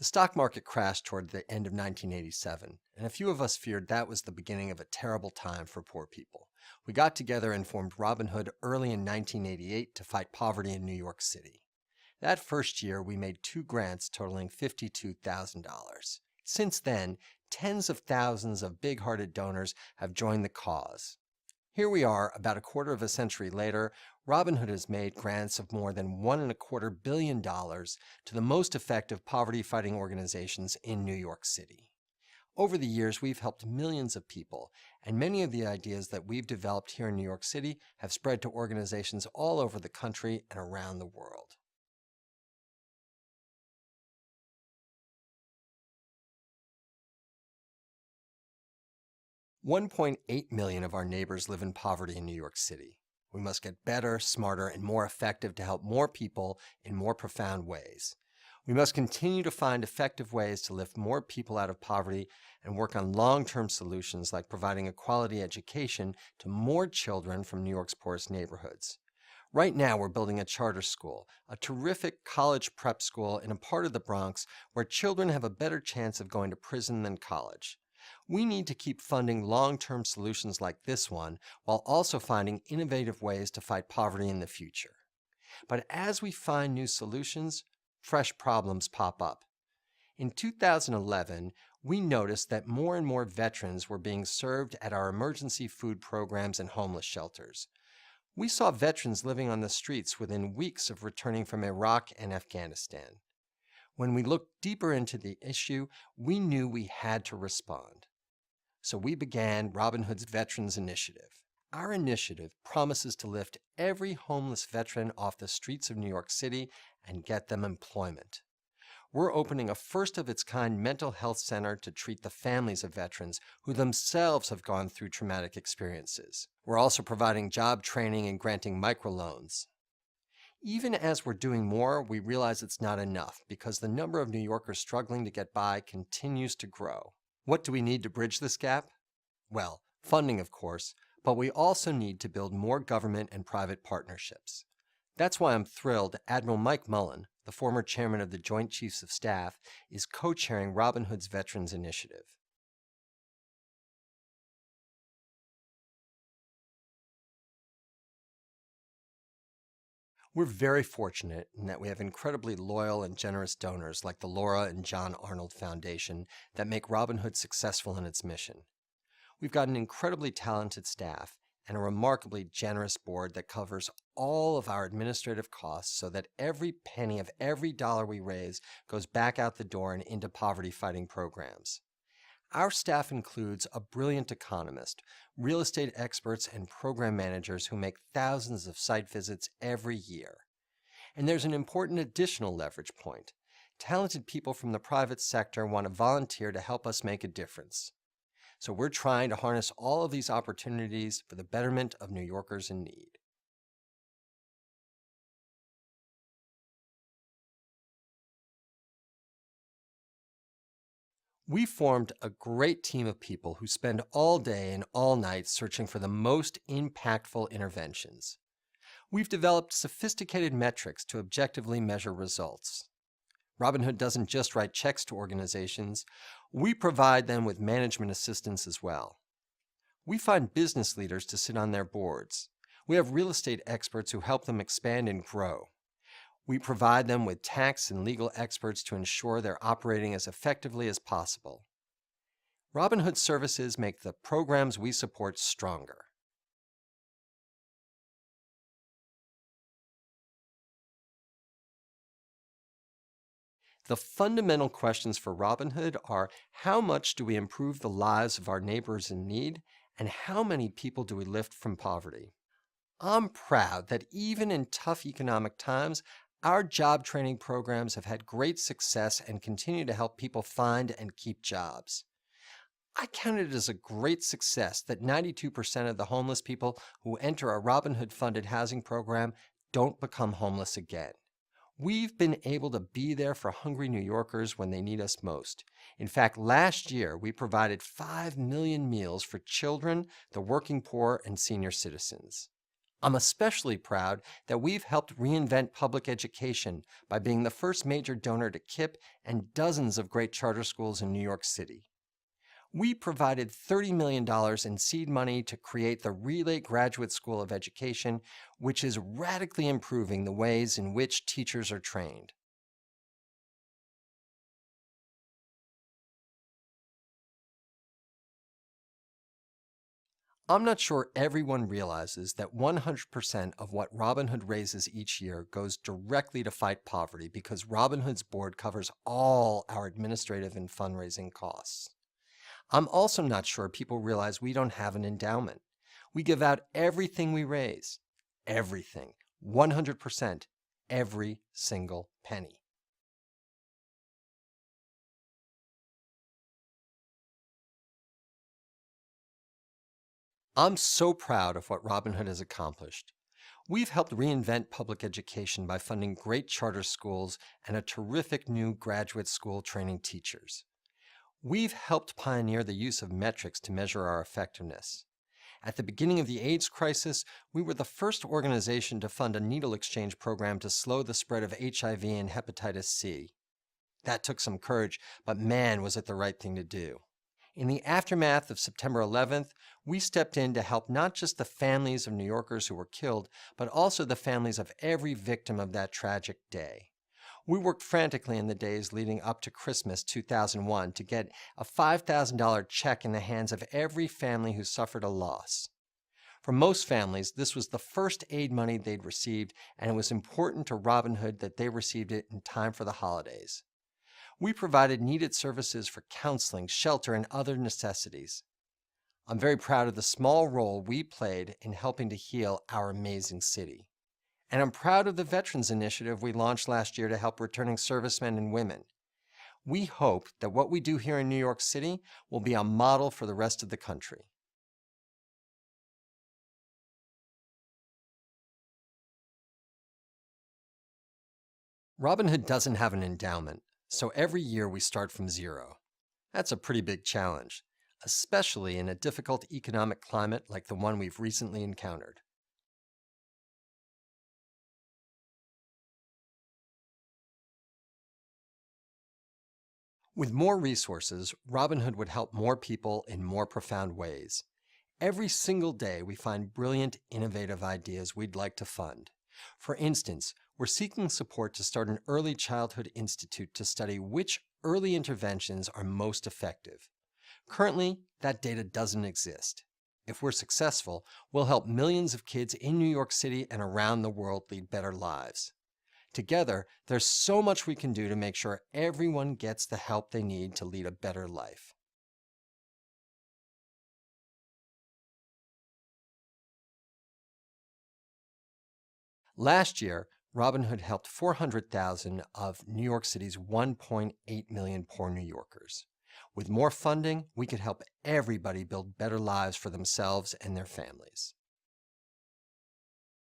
The stock market crashed toward the end of 1987, and a few of us feared that was the beginning of a terrible time for poor people. We got together and formed Robinhood early in 1988 to fight poverty in New York City. That first year, we made 2 grants totaling $52,000. Since then, tens of thousands of big-hearted donors have joined the cause. Here we are, about a quarter of a century later. Robinhood has made grants of more than $1.25 billion to the most effective poverty-fighting organizations in New York City. Over the years, we've helped millions of people, and many of the ideas that we've developed here in New York City have spread to organizations all over the country and around the world. $1.8 million of our neighbors live in poverty in New York City. We must get better, smarter, and more effective to help more people in more profound ways. We must continue to find effective ways to lift more people out of poverty and work on long-term solutions like providing a quality education to more children from New York's poorest neighborhoods. Right now, we're building a charter school, a terrific college prep school in a part of the Bronx where children have a better chance of going to prison than college. We need to keep funding long-term solutions like this one while also finding innovative ways to fight poverty in the future. But as we find new solutions, fresh problems pop up. In 2011, we noticed that more and more veterans were being served at our emergency food programs and homeless shelters. We saw veterans living on the streets within weeks of returning from Iraq and Afghanistan. When we looked deeper into the issue, we knew we had to respond. So we began Robinhood's Veterans Initiative. Our initiative promises to lift every homeless veteran off the streets of New York City and get them employment. We're opening a first-of-its-kind mental health center to treat the families of veterans who themselves have gone through traumatic experiences. We're also providing job training and granting microloans. Even as we're doing more, we realize it's not enough because the number of New Yorkers struggling to get by continues to grow. What do we need to bridge this gap? Well, funding, of course, but we also need to build more government and private partnerships. That's why I'm thrilled Admiral Mike Mullen, the former chairman of the Joint Chiefs of Staff, is co-chairing Robinhood's Veterans Initiative. We're very fortunate in that we have incredibly loyal and generous donors like the Laura and John Arnold Foundation that make Robinhood successful in its mission. We've got an incredibly talented staff and a remarkably generous board that covers all of our administrative costs so that every penny of every dollar we raise goes back out the door and into poverty-fighting programs. Our staff includes a brilliant economist, real estate experts, and program managers who make thousands of site visits every year. And there's an important additional leverage point. Talented people from the private sector want to volunteer to help us make a difference. So we're trying to harness all of these opportunities for the betterment of New Yorkers in need. We formed a great team of people who spend all day and all night searching for the most impactful interventions. We've developed sophisticated metrics to objectively measure results. Robinhood doesn't just write checks to organizations, we provide them with management assistance as well. We find business leaders to sit on their boards. We have real estate experts who help them expand and grow. We provide them with tax and legal experts to ensure they're operating as effectively as possible. Robinhood services make the programs we support stronger. The fundamental questions for Robinhood are how much do we improve the lives of our neighbors in need, and how many people do we lift from poverty? I'm proud that even in tough economic times, our job training programs have had great success and continue to help people find and keep jobs. I count it as a great success that 92% of the homeless people who enter a Robinhood-funded housing program don't become homeless again. We've been able to be there for hungry New Yorkers when they need us most. In fact, last year we provided 5 million meals for children, the working poor, and senior citizens. I'm especially proud that we've helped reinvent public education by being the first major donor to KIPP and dozens of great charter schools in New York City. We provided $30 million in seed money to create the Relay Graduate School of Education, which is radically improving the ways in which teachers are trained. I'm not sure everyone realizes that 100% of what Robinhood raises each year goes directly to fight poverty because Robinhood's board covers all our administrative and fundraising costs. I'm also not sure people realize we don't have an endowment. We give out everything we raise. Everything. 100%. Every single penny. I'm so proud of what Robinhood has accomplished. We've helped reinvent public education by funding great charter schools and a terrific new graduate school training teachers. We've helped pioneer the use of metrics to measure our effectiveness. At the beginning of the AIDS crisis, we were the first organization to fund a needle exchange program to slow the spread of HIV and hepatitis C. That took some courage, but man, was it the right thing to do. In the aftermath of September 11th, we stepped in to help not just the families of New Yorkers who were killed, but also the families of every victim of that tragic day. We worked frantically in the days leading up to Christmas 2001 to get a $5,000 check in the hands of every family who suffered a loss. For most families, this was the first aid money they'd received, and it was important to Robinhood that they received it in time for the holidays. We provided needed services for counseling, shelter, and other necessities. I'm very proud of the small role we played in helping to heal our amazing city. And I'm proud of the Veterans Initiative we launched last year to help returning servicemen and women. We hope that what we do here in New York City will be a model for the rest of the country. Robinhood doesn't have an endowment, so every year we start from zero. That's a pretty big challenge, especially in a difficult economic climate like the one we've recently encountered. With more resources, Robinhood would help more people in more profound ways. Every single day, we find brilliant, innovative ideas we'd like to fund. For instance, we're seeking support to start an early childhood institute to study which early interventions are most effective. Currently, that data doesn't exist. If we're successful, we'll help millions of kids in New York City and around the world lead better lives. Together, there's so much we can do to make sure everyone gets the help they need to lead a better life. Last year, Robinhood helped 400,000 of New York City's 1.8 million poor New Yorkers. With more funding, we could help everybody build better lives for themselves and their families.